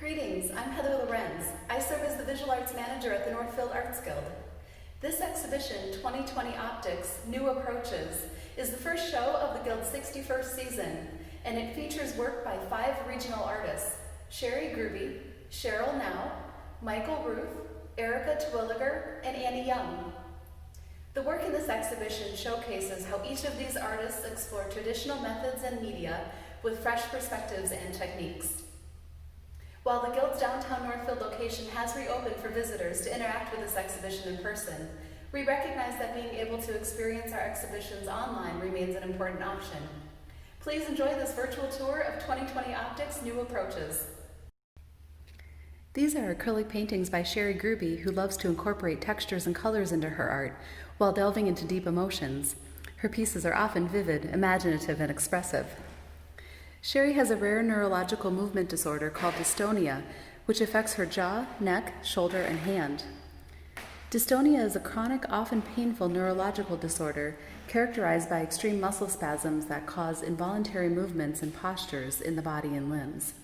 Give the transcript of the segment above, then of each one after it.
Greetings, I'm Heather Lorenz. I serve as the Visual Arts Manager at the Northfield Arts Guild. This exhibition, 2020 Optics, New Approaches, is the first show of the Guild's 61st season, and it features work by 5 regional artists: Sheri Grube, Sharol Nau, Ruth, Erika Terwilliger, and Annie Young. The work in this exhibition showcases how each of these artists explore traditional methods and media with fresh perspectives and techniques. While the Guild's downtown Northfield location has reopened for visitors to interact with this exhibition in person, we recognize that being able to experience our exhibitions online remains an important option. Please enjoy this virtual tour of 2020 Optics New Approaches. These are acrylic paintings by Sheri Grube, who loves to incorporate textures and colors into her art while delving into deep emotions. Her pieces are often vivid, imaginative, and expressive. Sheri has a rare neurological movement disorder called dystonia, which affects her jaw, neck, shoulder, and hand. Dystonia is a chronic, often painful neurological disorder characterized by extreme muscle spasms that cause involuntary movements and postures in the body and limbs.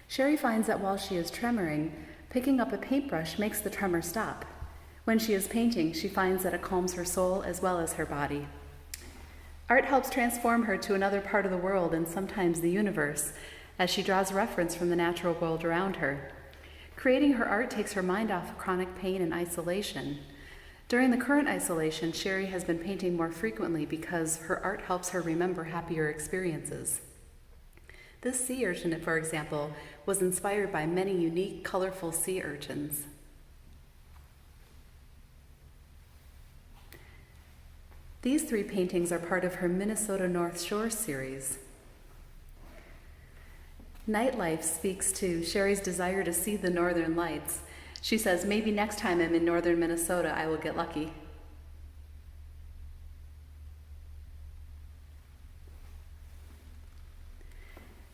Sheri finds that while she is tremoring, picking up a paintbrush makes the tremor stop. When she is painting, she finds that it calms her soul as well as her body. Art helps transform her to another part of the world and sometimes the universe, as she draws reference from the natural world around her. Creating her art takes her mind off of chronic pain and isolation. During the current isolation, Sheri has been painting more frequently because her art helps her remember happier experiences. This sea urchin, for example, was inspired by many unique, colorful sea urchins. These 3 paintings are part of her Minnesota North Shore series. Nightlife speaks to Sheri's desire to see the northern lights. She says, "Maybe next time I'm in northern Minnesota, I will get lucky."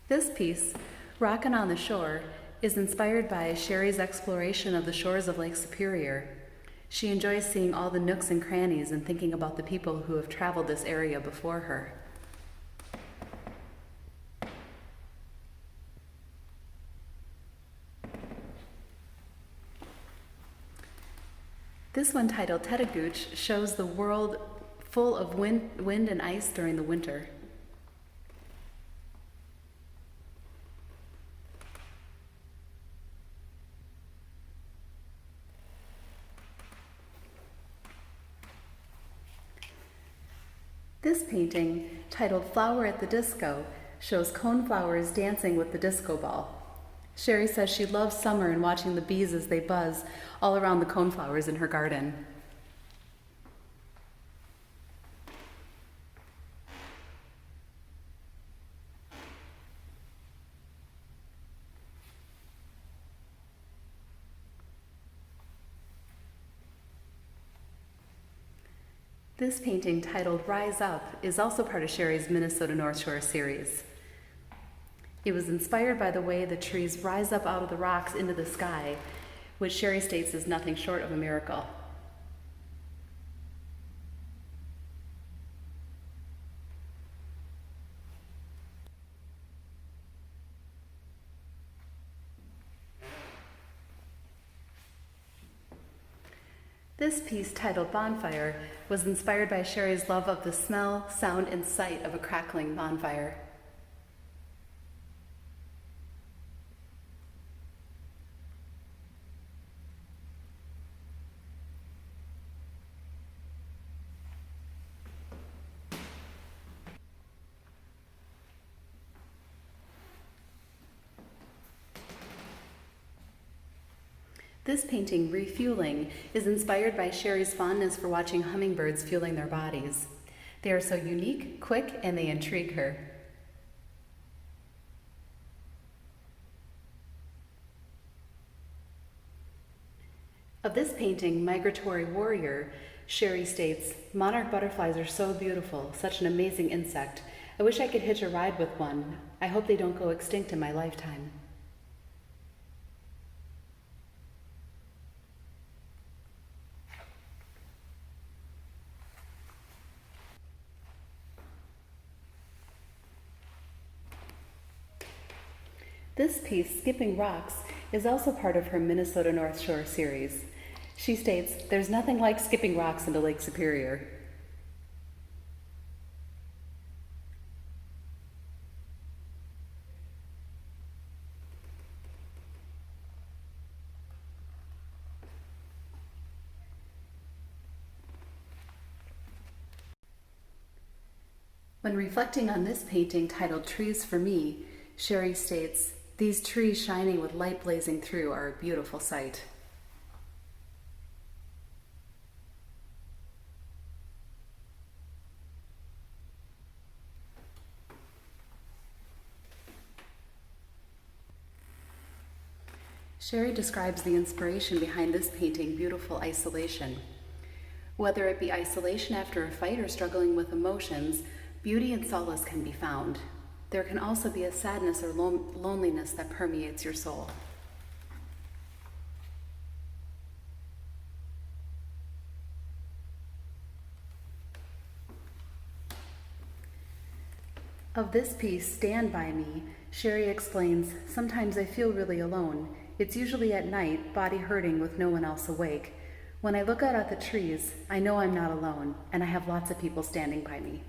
This piece, Rockin' on the Shore, is inspired by Sheri's exploration of the shores of Lake Superior. She enjoys seeing all the nooks and crannies and thinking about the people who have traveled this area before her. This one, titled Tetagooch, shows the world full of wind and ice during the winter. This painting, titled Flower at the Disco, shows coneflowers dancing with the disco ball. Sheri says she loves summer and watching the bees as they buzz all around the coneflowers in her garden. This painting, titled Rise Up, is also part of Sheri's Minnesota North Shore series. It was inspired by the way the trees rise up out of the rocks into the sky, which Sheri states is nothing short of a miracle. This piece, titled Bonfire, was inspired by Sheri's love of the smell, sound, and sight of a crackling bonfire. This painting, Refueling, is inspired by Sheri's fondness for watching hummingbirds fueling their bodies. They are so unique, quick, and they intrigue her. Of this painting, Migratory Warrior, Sheri states, "Monarch butterflies are so beautiful, such an amazing insect. I wish I could hitch a ride with one. I hope they don't go extinct in my lifetime." This piece, Skipping Rocks, is also part of her Minnesota North Shore series. She states, "There's nothing like skipping rocks into Lake Superior." When reflecting on this painting titled Trees for Me, Sheri states, "These trees shining with light blazing through are a beautiful sight." Sheri describes the inspiration behind this painting, Beautiful Isolation. Whether it be isolation after a fight or struggling with emotions, beauty and solace can be found. There can also be a sadness or loneliness that permeates your soul. Of this piece, Stand By Me, Sheri explains, "Sometimes I feel really alone. It's usually at night, body hurting with no one else awake. When I look out at the trees, I know I'm not alone, and I have lots of people standing by me."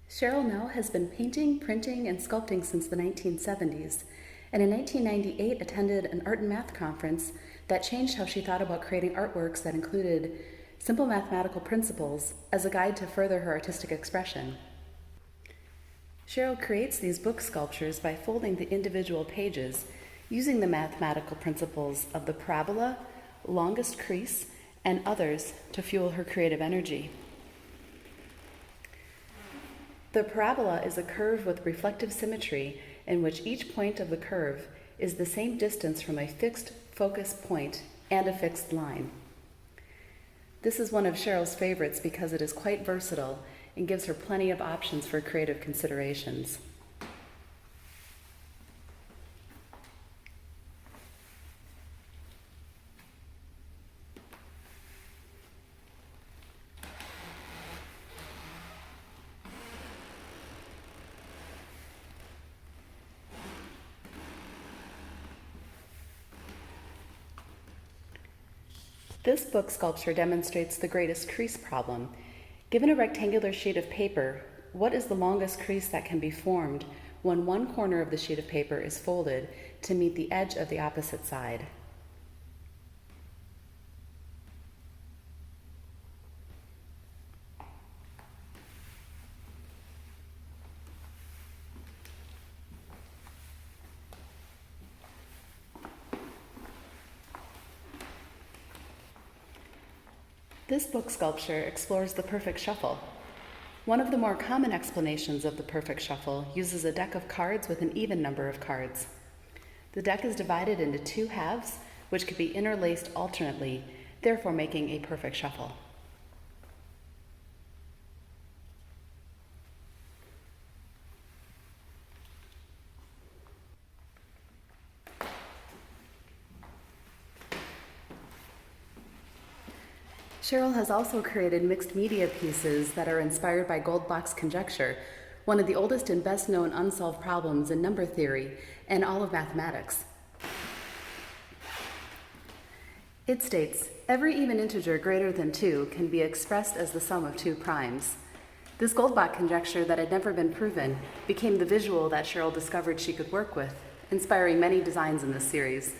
Sharol Nau has been painting, printing, and sculpting since the 1970s, and in 1998 attended an art and math conference that changed how she thought about creating artworks that included simple mathematical principles as a guide to further her artistic expression. Sharol creates these book sculptures by folding the individual pages using the mathematical principles of the parabola, longest crease, and others to fuel her creative energy. The parabola is a curve with reflective symmetry in which each point of the curve is the same distance from a fixed focus point and a fixed line. This is one of Sharol's favorites because it is quite versatile and gives her plenty of options for creative considerations. This book sculpture demonstrates the greatest crease problem. Given a rectangular sheet of paper, what is the longest crease that can be formed when one corner of the sheet of paper is folded to meet the edge of the opposite side? This book sculpture explores the perfect shuffle. One of the more common explanations of the perfect shuffle uses a deck of cards with an even number of cards. The deck is divided into two halves, which could be interlaced alternately, therefore making a perfect shuffle. Sharol has also created mixed media pieces that are inspired by Goldbach's conjecture, one of the oldest and best known unsolved problems in number theory and all of mathematics. It states, "Every even integer greater than 2 can be expressed as the sum of two primes." This Goldbach conjecture that had never been proven became the visual that Sharol discovered she could work with, inspiring many designs in this series.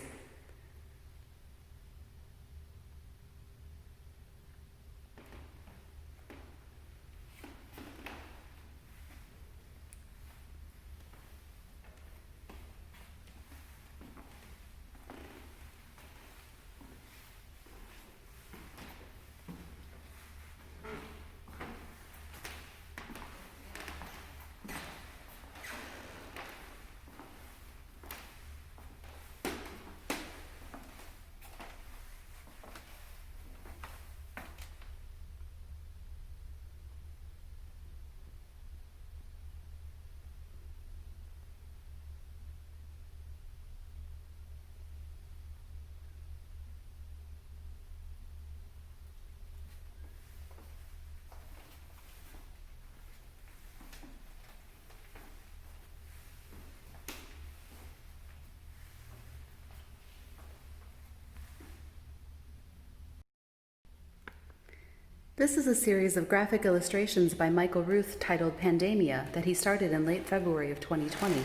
This is a series of graphic illustrations by Michael Ruth titled Pandemia that he started in late February of 2020.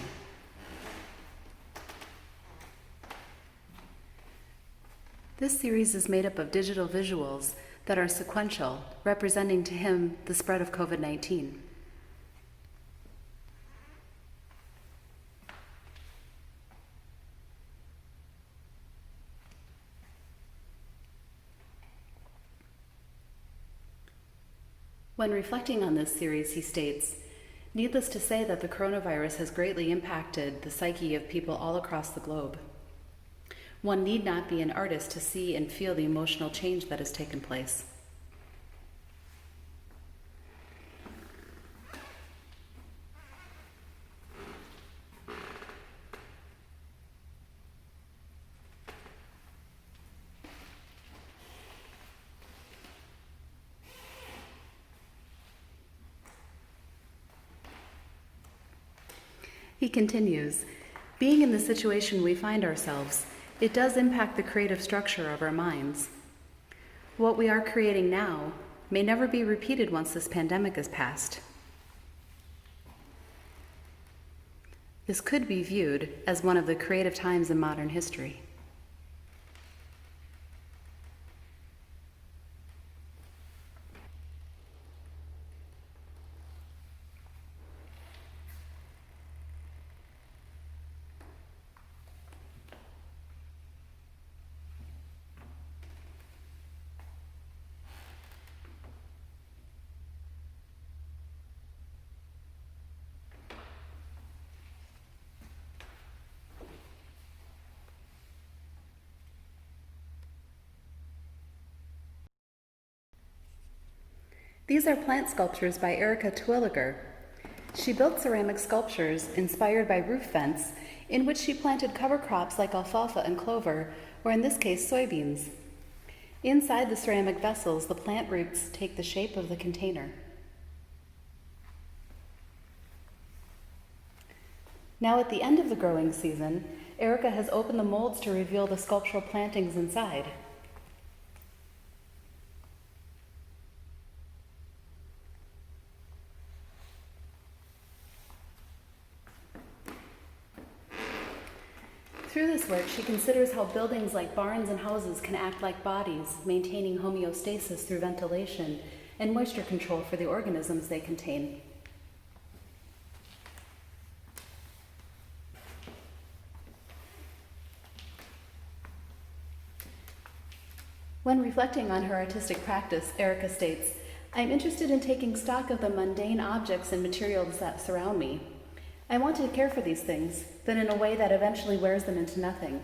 This series is made up of digital visuals that are sequential, representing to him the spread of COVID-19. When reflecting on this series, he states, "Needless to say that the coronavirus has greatly impacted the psyche of people all across the globe. One need not be an artist to see and feel the emotional change that has taken place. He continues, "Being in the situation we find ourselves, it does impact the creative structure of our minds. What we are creating now may never be repeated once this pandemic is past. This could be viewed as one of the creative times in modern history." These are plant sculptures by Erika Terwilliger. She built ceramic sculptures inspired by roof vents in which she planted cover crops like alfalfa and clover, or in this case, soybeans. Inside the ceramic vessels, the plant roots take the shape of the container. Now at the end of the growing season, Erika has opened the molds to reveal the sculptural plantings inside. Through this work, she considers how buildings like barns and houses can act like bodies, maintaining homeostasis through ventilation and moisture control for the organisms they contain. When reflecting on her artistic practice, Erika states, "I'm interested in taking stock of the mundane objects and materials that surround me. I want to care for these things, but in a way that eventually wears them into nothing.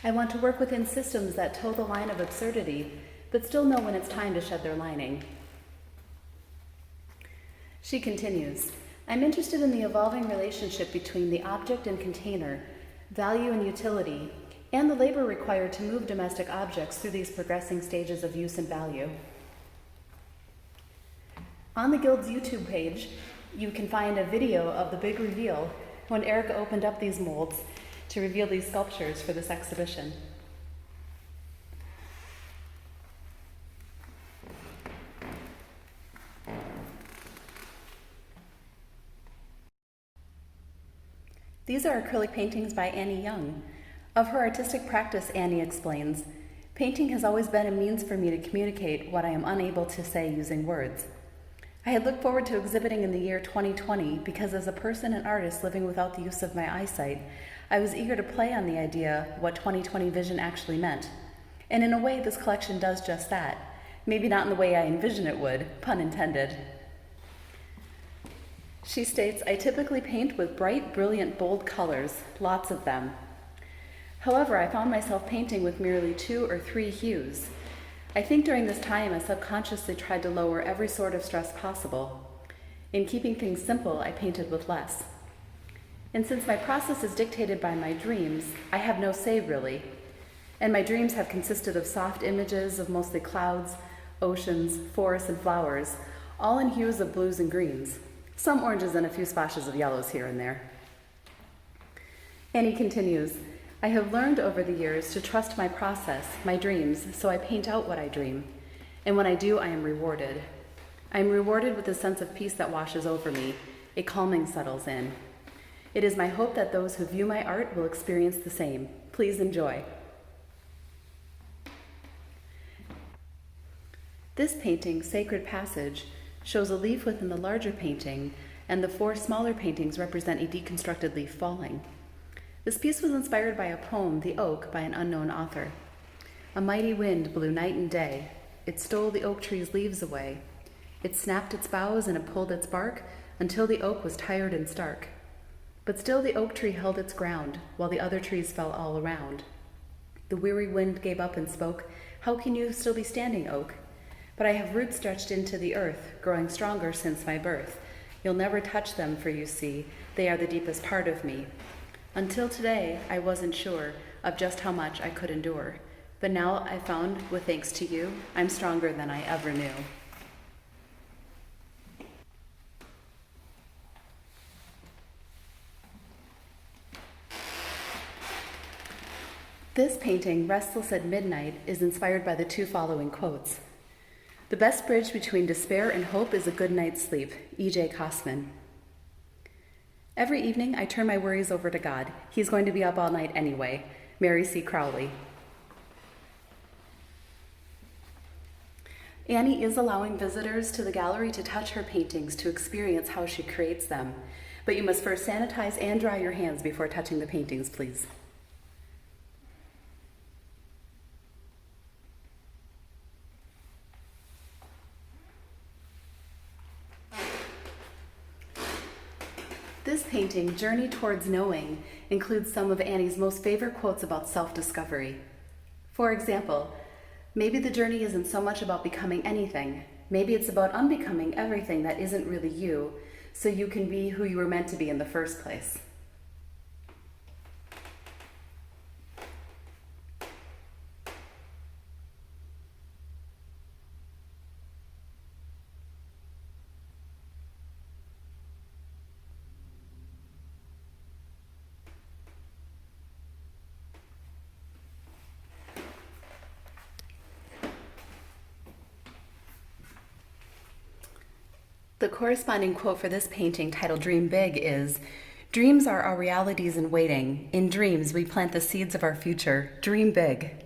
I want to work within systems that toe the line of absurdity, but still know when it's time to shed their lining." She continues, "I'm interested in the evolving relationship between the object and container, value and utility, and the labor required to move domestic objects through these progressing stages of use and value." On the Guild's YouTube page, you can find a video of the big reveal when Erika opened up these molds to reveal these sculptures for this exhibition. These are acrylic paintings by Annie Young. Of her artistic practice, Annie explains, "Painting has always been a means for me to communicate what I am unable to say using words. I had looked forward to exhibiting in the year 2020 because as a person and artist living without the use of my eyesight, I was eager to play on the idea what 2020 vision actually meant. And in a way, this collection does just that. Maybe not in the way I envision it would, pun intended." She states, "I typically paint with bright, brilliant, bold colors, lots of them. However, I found myself painting with merely 2 or 3 hues. I think during this time, I subconsciously tried to lower every sort of stress possible. In keeping things simple, I painted with less. And since my process is dictated by my dreams, I have no say really. And my dreams have consisted of soft images of mostly clouds, oceans, forests, and flowers, all in hues of blues and greens, some oranges and a few splashes of yellows here and there." Annie continues, "I have learned over the years to trust my process, my dreams, so I paint out what I dream. And when I do, I am rewarded. I am rewarded with a sense of peace that washes over me. A calming settles in. It is my hope that those who view my art will experience the same. Please enjoy. This painting, Sacred Passage, shows a leaf within the larger painting, and the 4 smaller paintings represent a deconstructed leaf falling. This piece was inspired by a poem, The Oak, by an unknown author. A mighty wind blew night and day. It stole the oak tree's leaves away. It snapped its boughs and it pulled its bark until the oak was tired and stark. But still the oak tree held its ground, while the other trees fell all around. The weary wind gave up and spoke, "How can you still be standing, oak? But I have roots stretched into the earth, growing stronger since my birth. You'll never touch them, for you see, they are the deepest part of me. Until today, I wasn't sure of just how much I could endure. But now I found, with thanks to you, I'm stronger than I ever knew." This painting, Restless at Midnight, is inspired by the 2 following quotes. "The best bridge between despair and hope is a good night's sleep." E.J. Kosman. "Every evening, I turn my worries over to God. He's going to be up all night anyway." Mary C. Crowley. Annie is allowing visitors to the gallery to touch her paintings to experience how she creates them. But you must first sanitize and dry your hands before touching the paintings, please. This painting, Journey Towards Knowing, includes some of Annie's most favorite quotes about self-discovery. For example, maybe the journey isn't so much about becoming anything. Maybe it's about unbecoming everything that isn't really you, so you can be who you were meant to be in the first place. The corresponding quote for this painting, titled Dream Big, is, "Dreams are our realities in waiting. In dreams, we plant the seeds of our future. Dream big."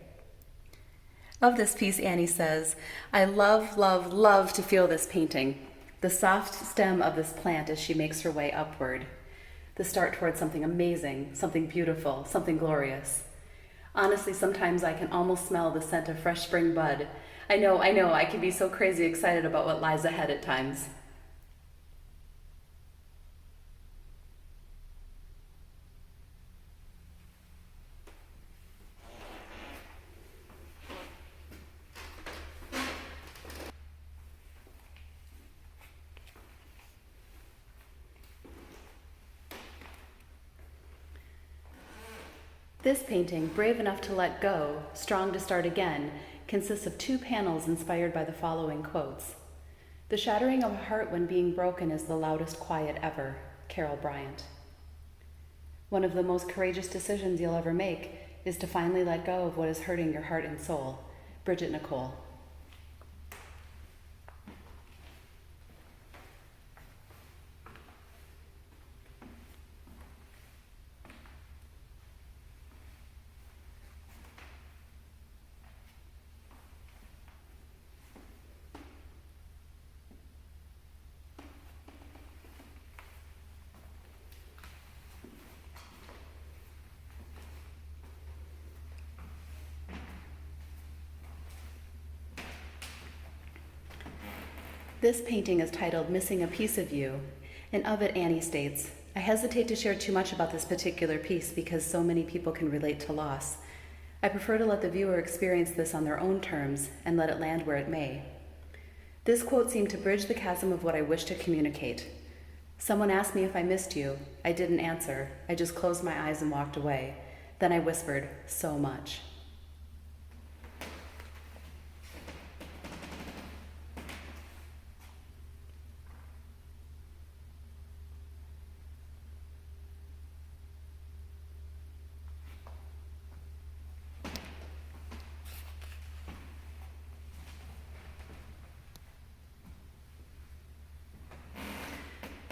Of this piece, Annie says, "I love, love, love to feel this painting. The soft stem of this plant as she makes her way upward. The start towards something amazing, something beautiful, something glorious. Honestly, sometimes I can almost smell the scent of fresh spring bud. I know, I can be so crazy excited about what lies ahead at times." This painting, Brave Enough to Let Go, Strong to Start Again, consists of 2 panels inspired by the following quotes. "The shattering of a heart when being broken is the loudest quiet ever." Carol Bryant. "One of the most courageous decisions you'll ever make is to finally let go of what is hurting your heart and soul." Bridget Nicole. This painting is titled Missing a Piece of You, and of it Annie states, "I hesitate to share too much about this particular piece because so many people can relate to loss. I prefer to let the viewer experience this on their own terms and let it land where it may." This quote seemed to bridge the chasm of what I wish to communicate. "Someone asked me if I missed you. I didn't answer. I just closed my eyes and walked away. Then I whispered, 'So much.'"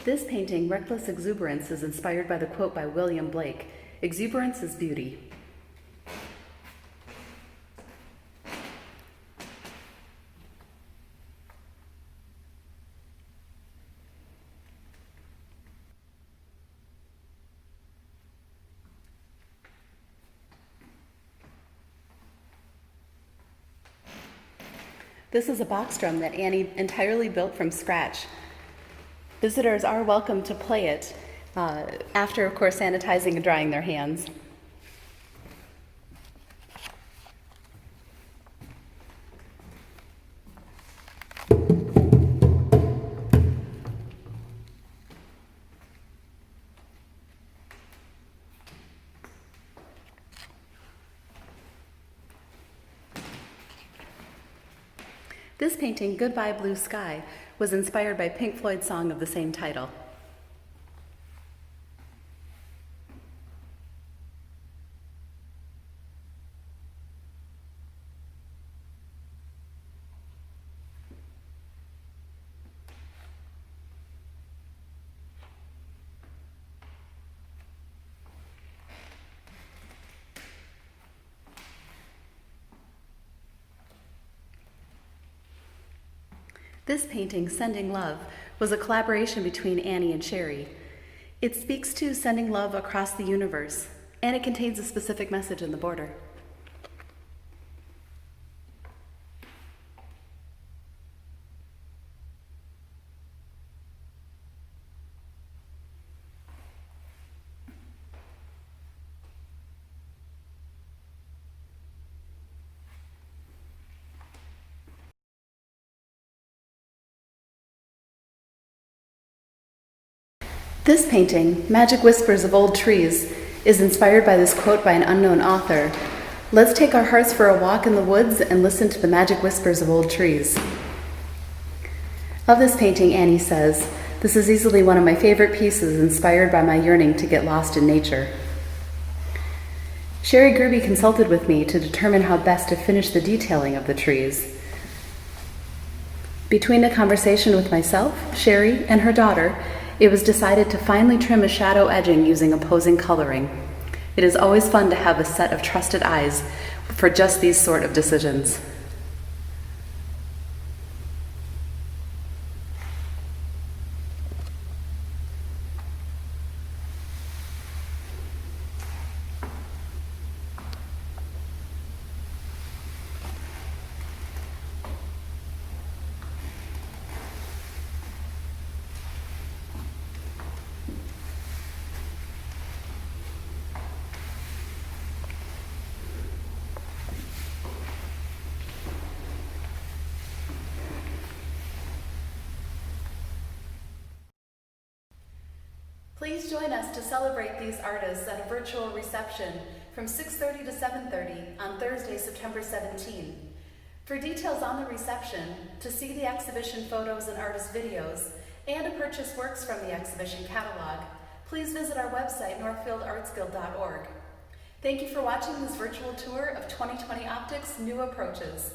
This painting, Reckless Exuberance, is inspired by the quote by William Blake, "Exuberance is beauty." This is a box drum that Annie entirely built from scratch. Visitors are welcome to play it after, of course, sanitizing and drying their hands. This painting, Goodbye Blue Sky, was inspired by Pink Floyd's song of the same title. This painting, Sending Love, was a collaboration between Annie and Sheri. It speaks to sending love across the universe, and it contains a specific message in the border. This painting, Magic Whispers of Old Trees, is inspired by this quote by an unknown author. Let's take our hearts for a walk in the woods and listen to the magic whispers of old trees. Of this painting, Annie says, "This is easily one of my favorite pieces, inspired by my yearning to get lost in nature." Sheri Grube consulted with me to determine how best to finish the detailing of the trees. Between a conversation with myself, Sheri, and her daughter, it was decided to finely trim a shadow edging using opposing coloring. It is always fun to have a set of trusted eyes for just these sort of decisions. Please join us to celebrate these artists at a virtual reception from 6:30 to 7:30 on Thursday, September 17. For details on the reception, to see the exhibition photos and artist videos, and to purchase works from the exhibition catalog, please visit our website, northfieldartsguild.org. Thank you for watching this virtual tour of 2020 Optics New Approaches.